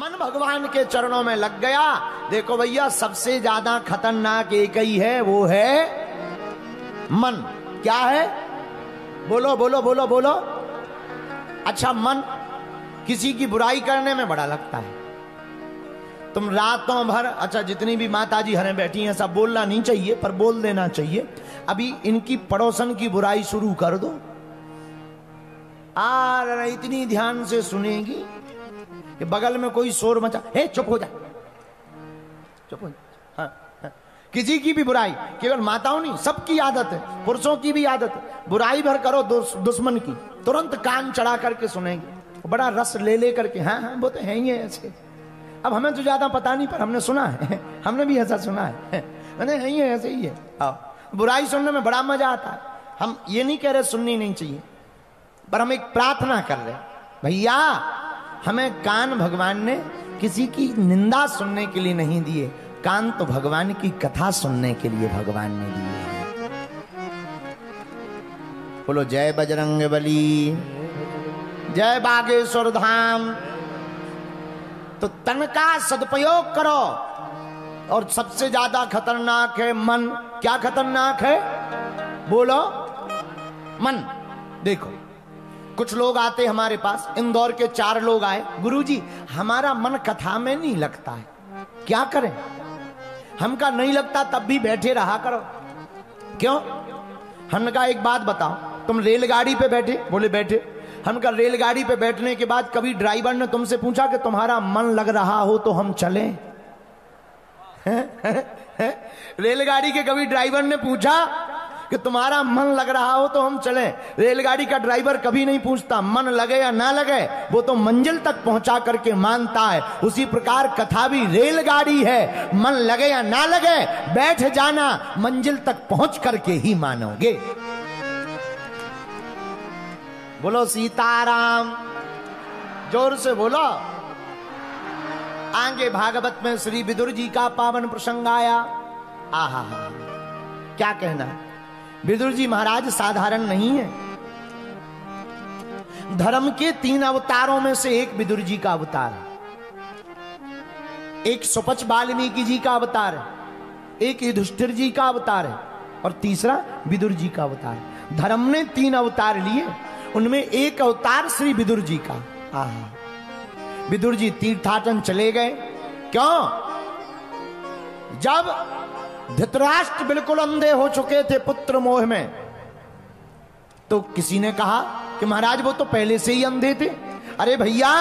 मन भगवान के चरणों में लग गया। देखो भैया, सबसे ज्यादा खतरनाक एक ही है, वो है मन। क्या है? बोलो बोलो बोलो बोलो। अच्छा, मन किसी की बुराई करने में बड़ा लगता है। तुम रातों भर, अच्छा जितनी भी माताजी हरें बैठी हैं, सब बोलना नहीं चाहिए पर बोल देना चाहिए। अभी इनकी पड़ोसन की बुराई शुरू कर दो, आ इतनी ध्यान से सुनेगी कि बगल में कोई शोर मचा, हे चुप हो जा, चुप हो जा। हाँ। किसी की भी बुराई, केवल माताओं नहीं, सबकी आदत है, पुरुषों की भी आदत है। बुराई भर करो दुश्मन की, तुरंत कान चढ़ा करके सुनेंगे, बड़ा रस ले ले करके। हाँ हाँ वो तो है ही है ऐसे। अब हमें तो ज्यादा पता नहीं पर हमने सुना है, हमने भी ऐसा सुना है, मैंने है ही है, ऐसे ही है। आओ, बुराई सुनने में बड़ा मजा आता है। हम ये नहीं कह रहे सुननी नहीं चाहिए, पर हम एक प्रार्थना कर रहे, भैया हमें कान भगवान ने किसी की निंदा सुनने के लिए नहीं दिए, कान तो भगवान की कथा सुनने के लिए भगवान ने दिए हैं। बोलो जय बजरंगबली, जय बागेश्वर धाम। तो तन का सदुपयोग करो। और सबसे ज्यादा खतरनाक है मन। क्या खतरनाक है? बोलो। मन। देखो कुछ लोग आते हमारे पास, इंदौर के 4 लोग आए, गुरुजी हमारा मन कथा में नहीं लगता है, क्या करें? हमका नहीं लगता तब भी बैठे रहा करो। क्यों? हमने कहा एक बात बताओ, तुम रेलगाड़ी पे बैठे? बोले बैठे। हम कहा रेलगाड़ी पे बैठने के बाद कभी ड्राइवर ने तुमसे पूछा कि तुम्हारा मन लग रहा हो तो हम चलें? रेलगाड़ी के कभी ड्राइवर ने पूछा कि तुम्हारा मन लग रहा हो तो हम चलें? रेलगाड़ी का ड्राइवर कभी नहीं पूछता मन लगे या ना लगे, वो तो मंजिल तक पहुंचा करके मानता है। उसी प्रकार कथा भी रेलगाड़ी है, मन लगे या ना लगे, बैठ जाना, मंजिल तक पहुंच करके ही मानोगे। बोलो सीताराम, जोर से बोलो। आगे भागवत में श्री विदुर जी का पावन प्रसंग आया। आहा, क्या कहना। विदुर जी महाराज साधारण नहीं है, धर्म के 3 अवतारों में से एक विदुर जी का अवतार है, एक सुपच वाल्मीकि जी का अवतार है, एक युधिष्ठिर जी का अवतार है और तीसरा विदुर जी का अवतार है। धर्म ने 3 अवतार लिए, उनमें एक अवतार श्री विदुर जी का। आहा, विदुर जी तीर्थाटन चले गए। क्यों? जब धृतराष्ट्र बिल्कुल अंधे हो चुके थे पुत्र मोह में, तो किसी ने कहा कि महाराज वो तो पहले से ही अंधे थे। अरे भैया,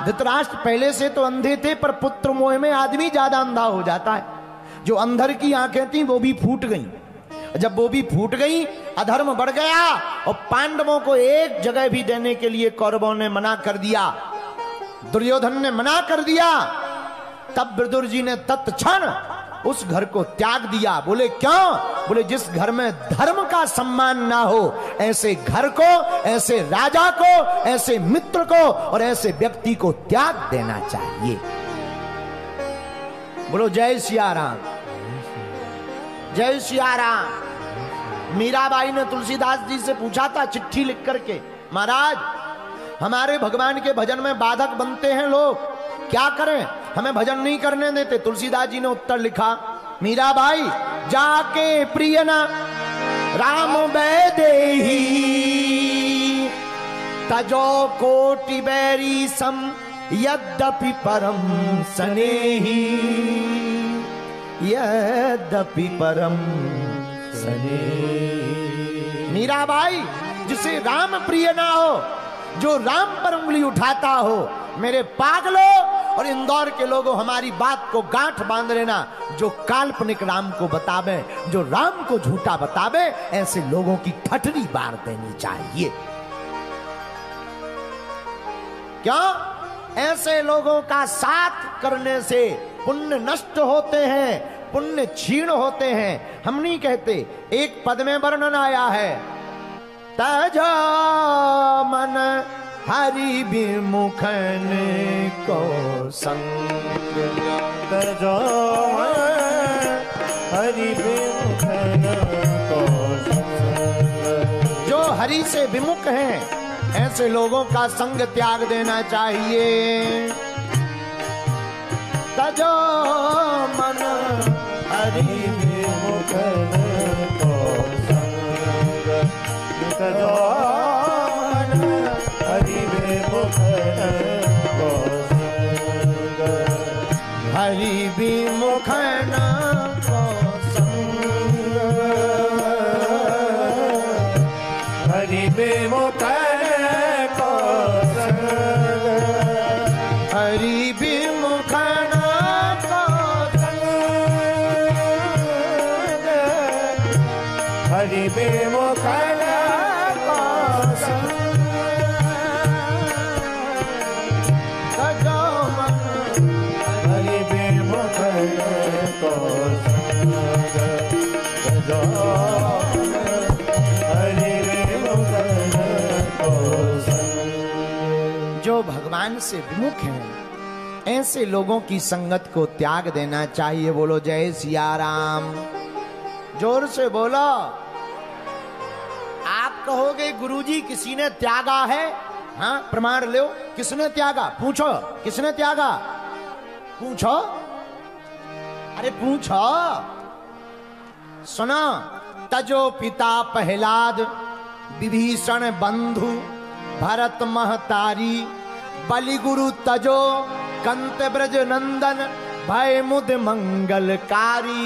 धृतराष्ट्र पहले से तो अंधे थे, पर पुत्र मोह में आदमी ज्यादा अंधा हो जाता है। जो अंधर की आंखें थी वो भी फूट गईं। जब वो भी फूट गई, अधर्म बढ़ गया और पांडवों को एक जगह भी देने के लिए कौरवों ने मना कर दिया, दुर्योधन ने मना कर दिया। तब विदुर जी ने तत्क्षण उस घर को त्याग दिया। बोले क्यों? बोले जिस घर में धर्म का सम्मान ना हो, ऐसे घर को, ऐसे राजा को, ऐसे मित्र को और ऐसे व्यक्ति को त्याग देना चाहिए। बोलो जय सिया राम, जय सिया राम। मीराबाई ने तुलसीदास जी से पूछा था चिट्ठी लिख करके, महाराज हमारे भगवान के भजन में बाधक बनते हैं लोग, क्या करें? हमें भजन नहीं करने देते। तुलसीदास जी ने उत्तर लिखा, मीराबाई जाके प्रियना राम वैदेही, तजो कोटि बैरी सम यद्यपि परम स्नेही, यद्यपि परम स्नेही। मीराबाई जिसे राम प्रिय ना हो, जो राम पर उंगली उठाता हो, मेरे पागलों और इंदौर के लोगों हमारी बात को गांठ बांध लेना, जो काल्पनिक राम को बतावे, जो राम को झूठा बतावे, ऐसे लोगों की ठठरी बार देनी चाहिए। क्या? ऐसे लोगों का साथ करने से पुण्य नष्ट होते हैं, पुण्य क्षीण होते हैं। हम नहीं कहते, एक पद में वर्णन आया है, तज मन हरि विमुखन को संग, तजो हरि विमुखन को संग। जो हरि से विमुख हैं, ऐसे लोगों का संग त्याग देना चाहिए। तजो मन हरि विमुख को संग, तजो मन हरि विमुख को संग, हरि विमुख को संग, हरि विमुख को संग, हरि विमुख को संग, हरि विमुख को संग, तजो मन हरि विमुख को संग, तजो हरि विमुख को संग। जो भगवान से विमुख हैं ऐसे लोगों की संगत को त्याग देना चाहिए। बोलो जय सिया राम, जोर से बोलो। आप कहोगे गुरुजी किसी ने त्यागा है? हाँ, प्रमाण लो, किसने त्यागा? पूछो किसने त्यागा, पूछो, अरे पूछो। सुनो, तजो पिता प्रहलाद, विभीषण बंधु, भरत महतारी, बलि गुरु तजो, कंत ब्रज नंदन, भय मुद मंगलकारी।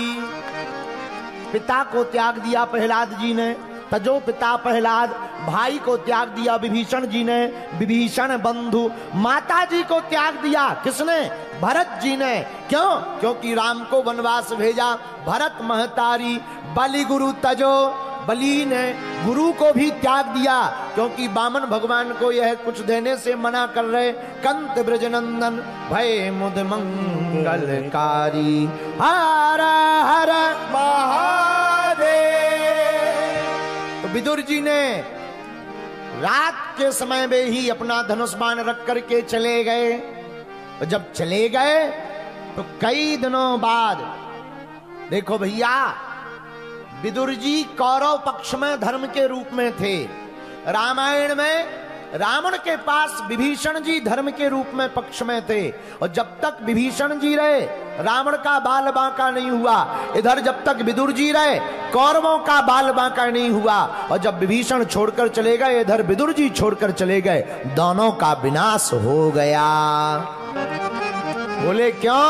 पिता को त्याग दिया प्रहलाद जी ने, तजो पिता प्रहलाद। भाई को त्याग दिया विभीषण जी ने, विभीषण बंधु। माता जी को त्याग दिया किसने? भरत जी ने। क्यों? क्योंकि राम को वनवास भेजा। भरत महतारी। बलि गुरु तजो, बलि ने गुरु को भी त्याग दिया क्योंकि वामन भगवान को यह कुछ देने से मना कर रहे। कंत ब्रजनंदन, भय मुद मंगलकारी। हर हर महादेव। तो विदुर जी ने रात के समय में ही अपना धनुष बाण रख करके चले गए। और जब चले गए तो कई दिनों बाद देखो भैया, विदुर जी कौरव पक्ष में धर्म के रूप में थे। रामायण में रावण के पास विभीषण जी धर्म के रूप में पक्ष में थे। और जब तक विभीषण जी रहे रावण का बाल बांका नहीं हुआ। इधर जब तक विदुर जी रहे कौरवों का बाल बांका नहीं हुआ। और जब विभीषण छोड़कर चले गए इधर विदुर जी छोड़कर चले गए, दोनों का विनाश हो गया। बोले क्यों?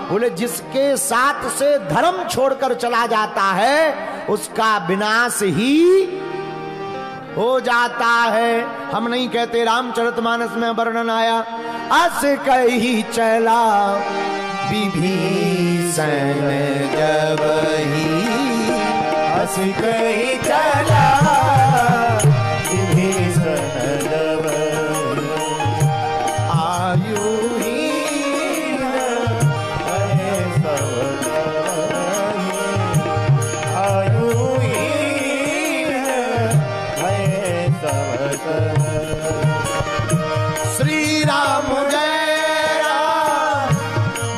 बोले जिसके साथ से धर्म छोड़कर चला जाता है उसका विनाश ही हो जाता है। हम नहीं कहते, रामचरितमानस में वर्णन आया, अस कही चला विभीषण जब ही, अस कही चला विभीषण जब आयु श्री राम जय राम,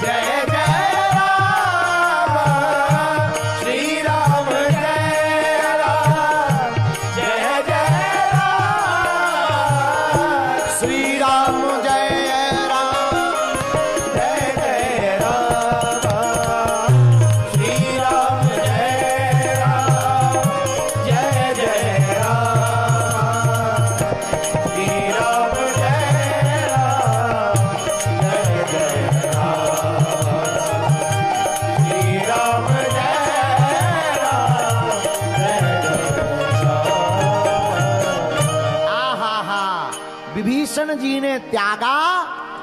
जय जय राम, श्री राम जय राम, जय जय राम, श्री राम जय राम, जय जय राम, श्री राम जय राम, जय जय राम, श्री राम विभीषण जी ने त्यागा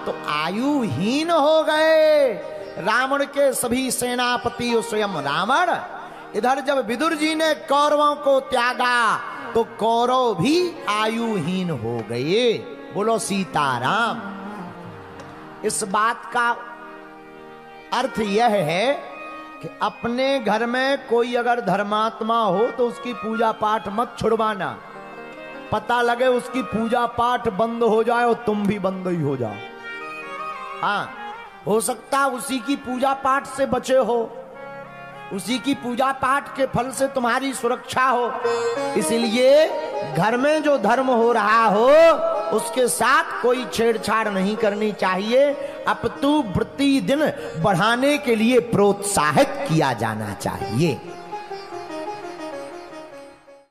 तो आयुहीन हो गए। रावण के सभी सेनापति और स्वयं रावण। इधर जब विदुर जी ने कौरवों को त्यागा तो कौरव भी आयुहीन हो गए। बोलो सीताराम। इस बात का अर्थ यह है कि अपने घर में कोई अगर धर्मात्मा हो तो उसकी पूजा पाठ मत छुड़वाना। पता लगे उसकी पूजा पाठ बंद हो जाए और तुम भी बंद ही हो जाओ। हाँ, हो सकता उसी की पूजा पाठ से बचे हो, उसी की पूजा पाठ के फल से तुम्हारी सुरक्षा हो। इसलिए घर में जो धर्म हो रहा हो उसके साथ कोई छेड़छाड़ नहीं करनी चाहिए। अपितु प्रतिदिन बढ़ाने के लिए प्रोत्साहित किया जाना चाहिए।